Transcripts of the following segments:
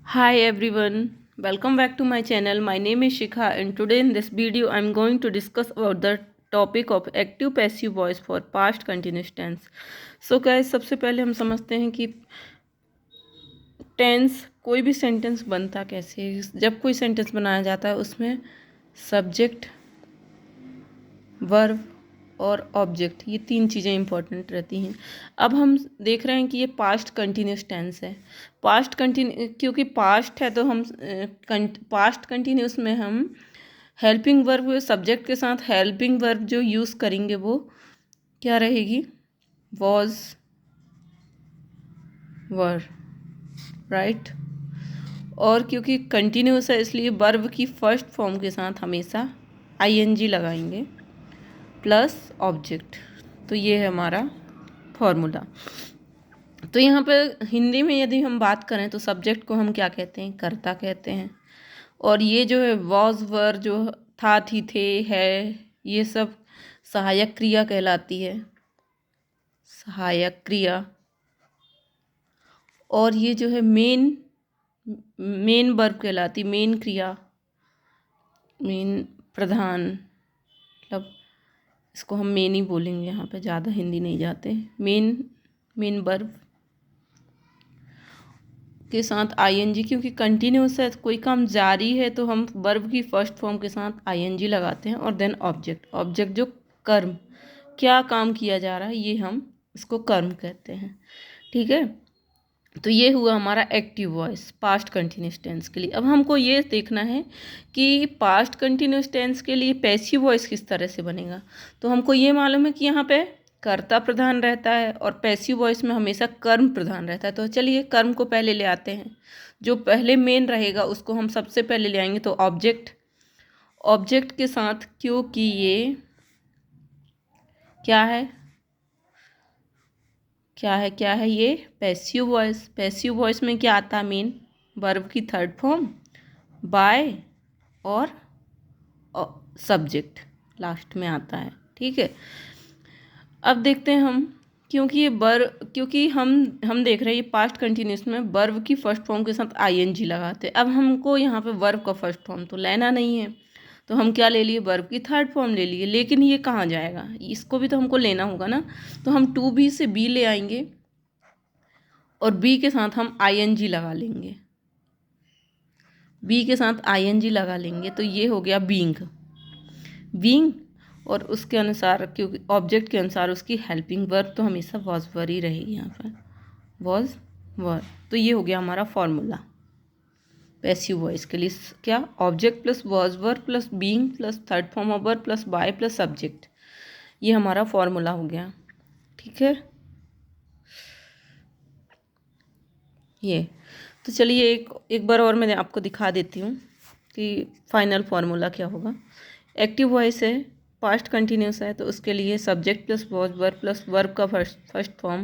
Hi everyone, welcome back to my channel. My name is Shikha and today in this video I am going to discuss about the topic of active passive voice for past continuous tense. So guys, सबसे पहले हम समझते हैं कि tense कोई भी sentence बनता कैसे है। जब कोई सेंटेंस बनाया जाता है उसमें सब्जेक्ट, वर्ब और ऑब्जेक्ट ये तीन चीज़ें इंपॉर्टेंट रहती हैं। अब हम देख रहे हैं कि ये पास्ट कंटिन्यूस टेंस है। पास्ट कंटिन्यू क्योंकि पास्ट है तो हम पास्ट कंटिन्यूस में हम हेल्पिंग वर्ब सब्जेक्ट के साथ हेल्पिंग वर्ब जो यूज़ करेंगे वो क्या रहेगी, वॉज, वर, राइट। और क्योंकि कंटिन्यूस है इसलिए वर्ब की फर्स्ट फॉर्म के साथ हमेशा आईएनजी लगाएंगे प्लस ऑब्जेक्ट। तो ये है हमारा फॉर्मूला। तो यहाँ पर हिंदी में यदि हम बात करें तो सब्जेक्ट को हम क्या कहते हैं, कर्ता कहते हैं। और ये जो है वॉज, वर, जो था, थी, थे, है, ये सब सहायक क्रिया कहलाती है, सहायक क्रिया। और ये जो है मेन वर्ब कहलाती, मेन क्रिया, मेन प्रधान, मतलब इसको हम मेन ही बोलेंगे, यहाँ पे ज़्यादा हिंदी नहीं जाते। मेन वर्ब के साथ आईएनजी, क्योंकि कंटिन्यूस है, कोई काम जारी है तो हम वर्ब की फर्स्ट फॉर्म के साथ आईएनजी लगाते हैं। और देन ऑब्जेक्ट जो कर्म, क्या काम किया जा रहा है ये हम इसको कर्म कहते हैं, ठीक है। तो ये हुआ हमारा active voice past continuous tense के लिए। अब हमको ये देखना है कि पास्ट कंटिन्यूस टेंस के लिए पैसिव वॉइस किस तरह से बनेगा। तो हमको ये मालूम है कि यहाँ पे कर्ता प्रधान रहता है और पैसिव वॉइस में हमेशा कर्म प्रधान रहता है। तो चलिए कर्म को पहले ले आते हैं। जो पहले मेन रहेगा उसको हम सबसे पहले ले आएंगे। तो ऑब्जेक्ट के साथ, क्योंकि ये क्या है ये पैसिव वॉइस में क्या आता है, मेन वर्ब की थर्ड फॉर्म, बाय और सब्जेक्ट लास्ट में आता है, ठीक है। अब देखते हैं हम, क्योंकि हम देख रहे हैं ये पास्ट कंटिन्यूस में वर्ब की फर्स्ट फॉर्म के साथ आईएनजी लगाते हैं। अब हमको यहाँ पे वर्ब का फर्स्ट फॉर्म तो लेना नहीं है, तो हम क्या ले लिए, वर्ब की थर्ड फॉर्म ले लिए। लेकिन ये कहाँ जाएगा, इसको भी तो हमको लेना होगा ना। तो हम टू बी से बी ले आएंगे और बी के साथ हम आईएनजी लगा लेंगे, बी के साथ आईएनजी लगा लेंगे। तो ये हो गया बीइंग। और उसके अनुसार, क्योंकि ऑब्जेक्ट के अनुसार उसकी हेल्पिंग वर्ब तो हमेशा वॉज वर ही रहेगी, यहाँ पर वॉज वर। तो ये हो गया हमारा फॉर्मूला पैसिव वॉइस के लिए। क्या, object plus was were plus being plus third form of verb plus by plus subject, ये हमारा फॉर्मूला हो गया, ठीक है। ये तो चलिए एक बार और मैं आपको दिखा देती हूँ कि फाइनल फार्मूला क्या होगा। एक्टिव वॉइस है, पास्ट कंटिन्यूस है, तो उसके लिए subject plus was verb plus verb का first form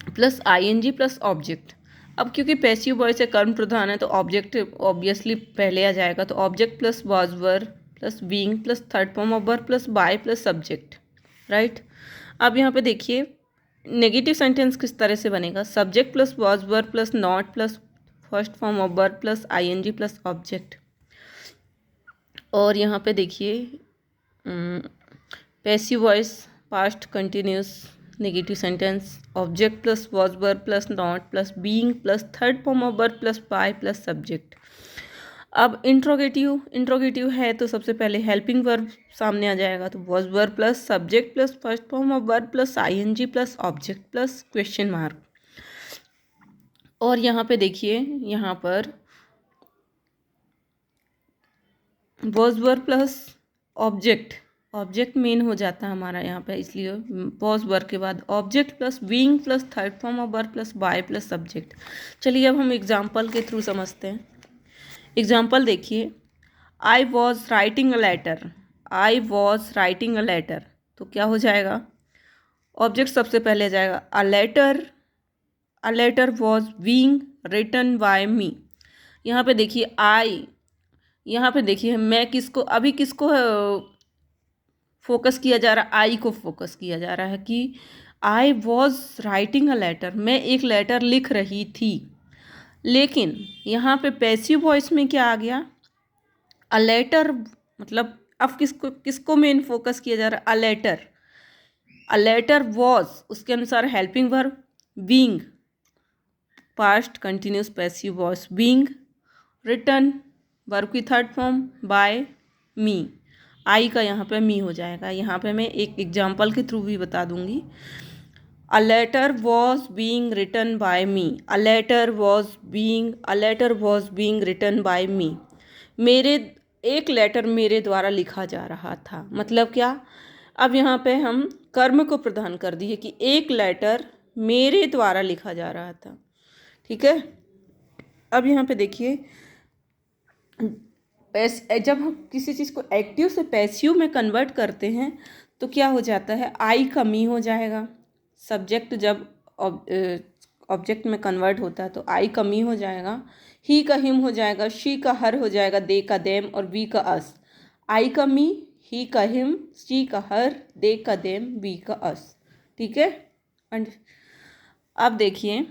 plus ING plus object. अब क्योंकि पैसिव वॉइस है, कर्म प्रधान है, तो ऑब्जेक्ट ऑब्वियसली पहले आ जाएगा। तो object plus was verb plus being plus third form of verb plus by plus subject, right. अब यहाँ पे देखिए नेगेटिव सेंटेंस किस तरह से बनेगा, subject plus was verb plus not plus first form of verb plus ING plus object. और यहाँ पे देखिए passive voice past continuous negative sentence, object plus was verb plus not plus being plus third form of verb plus by plus subject. अब interrogative है तो सबसे पहले helping verb सामने आ जाएगा। तो was verb plus subject plus first form of verb plus ING plus object plus question mark. और यहाँ पे देखिए, यहाँ पर was verb plus object main हो जाता है हमारा यहाँ पे, इसलिए वॉज वर्ब के बाद object plus being plus third form of verb plus by plus subject. चलिए अब हम एग्जाम्पल के थ्रू समझते हैं। एग्जाम्पल देखिए, I was writing a letter. तो क्या हो जाएगा, ऑब्जेक्ट सबसे पहले आ जाएगा, a letter was being written by me. यहाँ पे देखिए यहाँ पे देखिए मैं किसको फोकस किया जा रहा है, आई को फोकस किया जा रहा है कि I was writing a letter, मैं एक लेटर लिख रही थी। लेकिन यहाँ पे पैसिव वॉइस में क्या आ गया, अ लेटर, मतलब अब किसको किसको मेन फोकस किया जा रहा है, a letter. A letter was, उसके अनुसार helping verb being, past continuous passive voice being, written verb की third form by me, I का यहाँ पे मी हो जाएगा। यहाँ पे मैं एक एग्जांपल के थ्रू भी बता दूंगी। A letter was being written by me. A letter was being written by me. मेरे एक लेटर मेरे द्वारा लिखा जा रहा था। मतलब क्या, अब यहाँ पे हम कर्म को प्रदान कर दिए कि एक लेटर मेरे द्वारा लिखा जा रहा था। ठीक है, अब यहाँ पे देखिए, जब हम किसी चीज़ को एक्टिव से पैसिव में कन्वर्ट करते हैं तो क्या हो जाता है, आई का मी हो जाएगा। सब्जेक्ट जब ऑब्जेक्ट में कन्वर्ट होता है तो आई का मी हो जाएगा, ही का हिम हो जाएगा, शी का हर हो जाएगा, दे का देम और वी का अस। आई का मी, ही का हिम, शी का हर, दे का देम, वी का अस। ठीक है, एंड अब देखिए,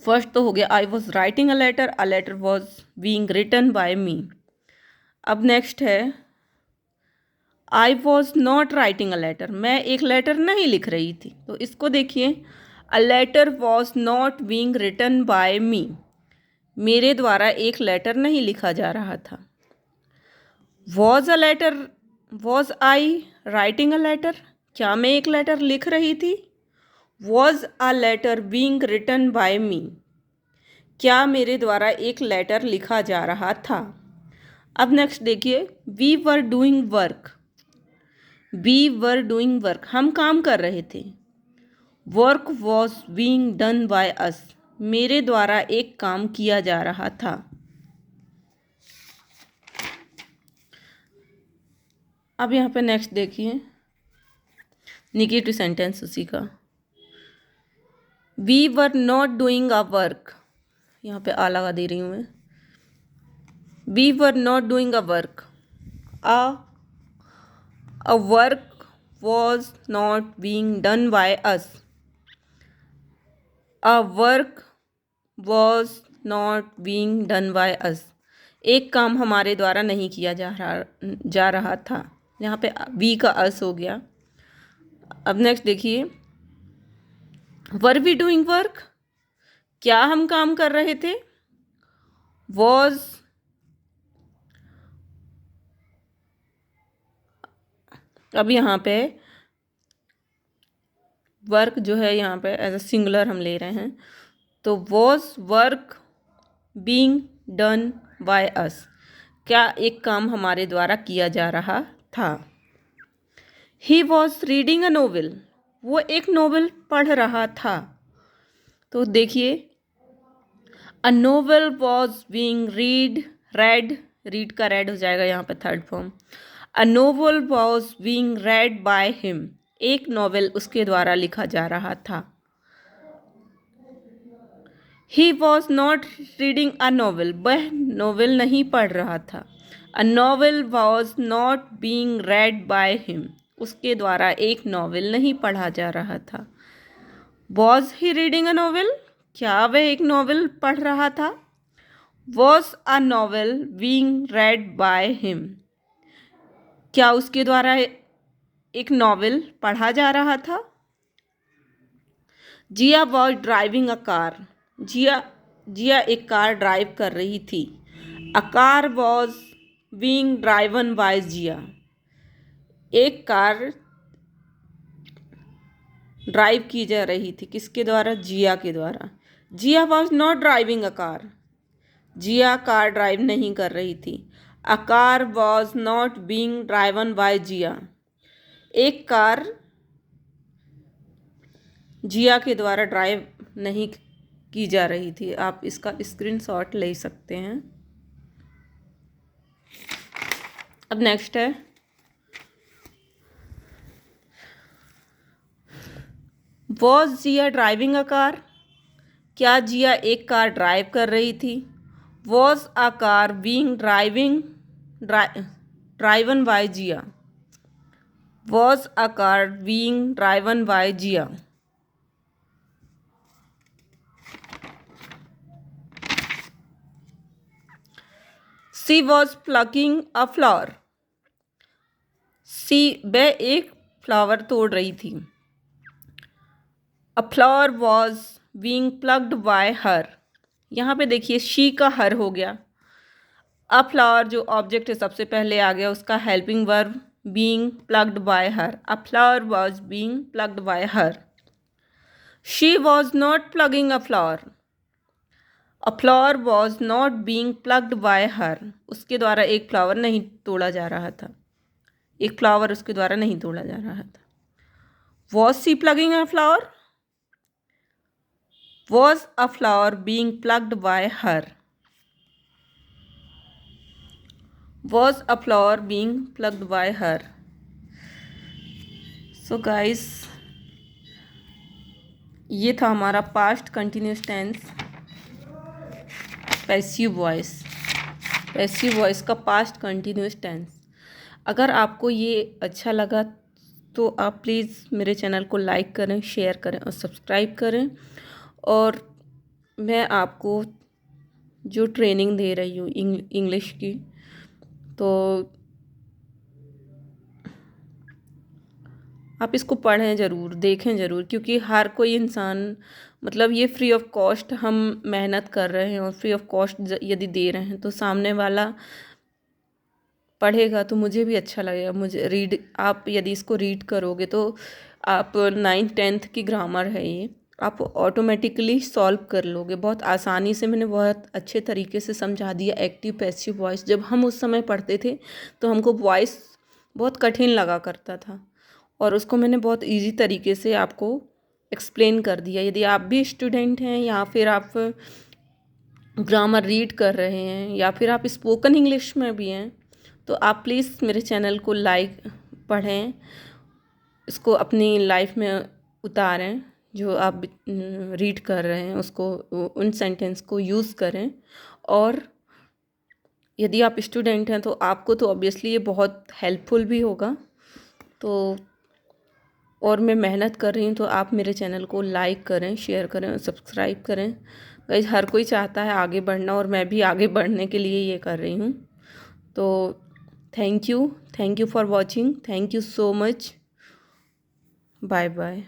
फर्स्ट तो हो गया I was writing a letter was being written by me. अब नेक्स्ट है I was not writing a letter, मैं एक लेटर नहीं लिख रही थी। तो इसको देखिए, a letter was not being written by me, मेरे द्वारा एक लेटर नहीं लिखा जा रहा था। Was a letter, was I writing a letter, क्या मैं एक लेटर लिख रही थी। Was a letter being written by me, क्या मेरे द्वारा एक लेटर लिखा जा रहा था। अब नेक्स्ट देखिए, we were doing work, we were doing work, हम काम कर रहे थे। Work was being done by us, मेरे द्वारा एक काम किया जा रहा था। अब यहाँ पे नेक्स्ट देखिए, निगेटिव सेंटेंस उसी का, we were not doing a work, यहाँ पे आ लगा दे रही हूँ मैं, we were not doing a work, a work was not being done by us, a work was not being done by us, एक काम हमारे द्वारा नहीं किया जा रहा था। यहाँ पे वी का अस हो गया। अब नेक्स्ट देखिए, वर वी डूइंग वर्क, क्या हम काम कर रहे थे। वॉज, अब यहाँ पे वर्क जो है यहाँ पे एज अ सिंगुलर हम ले रहे हैं, तो was work being done by अस, क्या एक काम हमारे द्वारा किया जा रहा था। He was reading a novel, वो एक नोवेल पढ़ रहा था। तो देखिए, अ novel was being red, read का रेड हो जाएगा यहाँ पे third form. A novel was being read by him, एक नोवेल उसके द्वारा लिखा जा रहा था। He was not reading a novel, वह नोवेल नहीं पढ़ रहा था। A novel was not being read by him, उसके द्वारा एक नोवेल नहीं पढ़ा जा रहा था। Was he reading a novel, क्या वह एक नोवेल पढ़ रहा था। Was a novel being read by him, क्या उसके द्वारा एक नोवेल पढ़ा जा रहा था। Jiya was driving a car, Jiya एक कार ड्राइव कर रही थी। A car was being driven by Jiya, एक कार ड्राइव की जा रही थी, किसके द्वारा, जिया के द्वारा। Jiya was not driving a car, Jiya car drive नहीं कर रही थी। A car was not being driven by Jiya, एक कार जिया के द्वारा ड्राइव नहीं की जा रही थी। आप इसका स्क्रीनशॉट ले सकते हैं। अब नेक्स्ट है, was Jiya driving a car, क्या जिया एक कार ड्राइव कर रही थी। Was a car being driven by Jiya, was a car being driven by Jiya. She was plucking a flower. See वह एक फ्लावर तोड़ रही थी। A flower was being plucked by her. यहाँ पे देखिए शी का हर हो गया। अ फ्लावर जो ऑब्जेक्ट है सबसे पहले आ गया, उसका helping verb being plucked by her. A flower was being plucked by her. She was not plugging a flower. A flower was not being plucked by हर। उसके द्वारा एक फ्लावर नहीं तोड़ा जा रहा था। एक फ्लावर उसके द्वारा नहीं तोड़ा जा रहा था। Was she plucking a flower? Was a flower being plucked by her? Was a flower being plucked by her? So guys, ये था हमारा past continuous tense passive voice. Passive voice का पास्ट कंटिन्यूस टेंस। अगर आपको ये अच्छा लगा तो आप प्लीज़ मेरे चैनल को लाइक करें, शेयर करें और सब्सक्राइब करें। और मैं आपको जो ट्रेनिंग दे रही हूँ इंग्लिश की, तो आप इसको पढ़ें ज़रूर, देखें ज़रूर, क्योंकि हर कोई इंसान, मतलब ये फ्री ऑफ कॉस्ट हम मेहनत कर रहे हैं और फ्री ऑफ कॉस्ट यदि दे रहे हैं तो सामने वाला पढ़ेगा तो मुझे भी अच्छा लगेगा। मुझे आप यदि इसको रीड करोगे तो आप 9th-10th की ग्रामर है ये, आप ऑटोमेटिकली सॉल्व कर लोगे बहुत आसानी से। मैंने बहुत अच्छे तरीके से समझा दिया एक्टिव पैसिव वॉइस। जब हम उस समय पढ़ते थे तो हमको वॉइस बहुत कठिन लगा करता था और उसको मैंने बहुत इजी तरीके से आपको एक्सप्लेन कर दिया। यदि आप भी स्टूडेंट हैं या फिर आप ग्रामर रीड कर रहे हैं या फिर आप स्पोकन इंग्लिश में भी हैं, तो आप प्लीज़ मेरे चैनल को लाइक, पढ़ें, इसको अपनी लाइफ में उतारें। जो आप रीड कर रहे हैं उसको, उन सेंटेंस को यूज़ करें। और यदि आप स्टूडेंट हैं तो आपको तो ऑब्वियसली ये बहुत हेल्पफुल भी होगा। तो और मैं मेहनत कर रही हूँ तो आप मेरे चैनल को लाइक करें, शेयर करें और सब्सक्राइब करें। गाइस, हर कोई चाहता है आगे बढ़ना और मैं भी आगे बढ़ने के लिए ये कर रही हूँ। तो thank you for watching. Thank you so much. Bye bye.